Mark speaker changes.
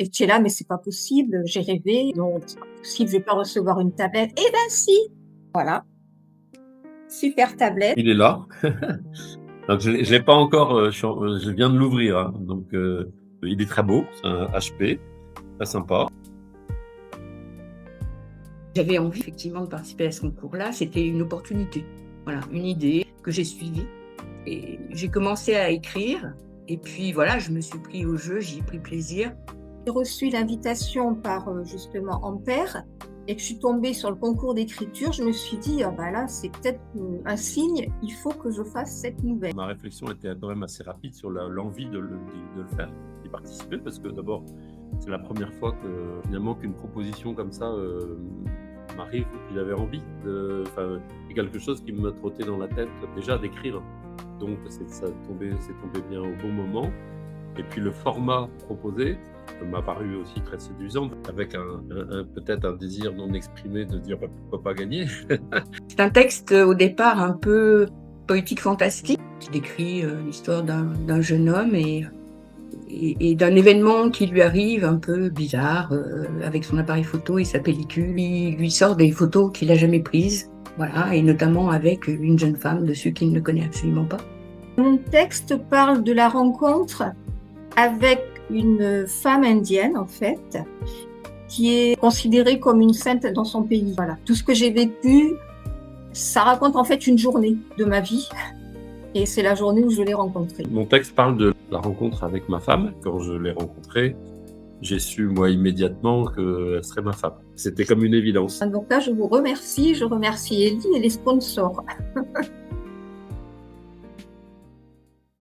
Speaker 1: Et tu es là: «Mais c'est pas possible, j'ai rêvé, non, c'est pas possible, je vais pas recevoir une tablette». Eh ben si! Voilà, super tablette.
Speaker 2: Il est là. Donc je l'ai pas encore, je viens de l'ouvrir, hein, donc il est très beau, c'est un HP, très sympa.
Speaker 3: J'avais envie effectivement de participer à ce concours-là, c'était une opportunité. Voilà, une idée que j'ai suivie et j'ai commencé à écrire et puis voilà, je me suis pris au jeu, j'y ai pris plaisir.
Speaker 1: J'ai reçu l'invitation par, justement Ampère et que je suis tombée sur le concours d'écriture, je me suis dit: «Ah bah là, c'est peut-être, un signe, il faut que je fasse cette nouvelle».
Speaker 2: Ma réflexion était quand même assez rapide sur l'envie de le faire, d'y participer, parce que d'abord, c'est la première fois que finalement qu'une proposition comme ça m'arrive et puis j'avais envie enfin, c'est quelque chose qui me trottait dans la tête déjà d'écrire. Donc c'est tombé bien au bon moment. Et puis le format proposé m'a paru aussi très séduisant, avec peut-être un désir non exprimé de dire bah, pourquoi pas gagner.
Speaker 3: C'est un texte au départ un peu poétique fantastique qui décrit l'histoire d'un jeune homme et d'un événement qui lui arrive un peu bizarre avec son appareil photo et sa pellicule. Il lui sort des photos qu'il n'a jamais prises, voilà, et notamment avec une jeune femme dessus qu'il ne connaît absolument pas.
Speaker 1: Mon texte parle de la rencontre avec une femme indienne, en fait, qui est considérée comme une sainte dans son pays. Voilà, tout ce que j'ai vécu, ça raconte en fait une journée de ma vie et c'est la journée où je l'ai rencontrée.
Speaker 2: Mon texte parle de la rencontre avec ma femme. Quand je l'ai rencontrée, j'ai su moi immédiatement qu'elle serait ma femme. C'était comme une évidence.
Speaker 1: Donc là, je vous remercie, je remercie Ellie et les sponsors.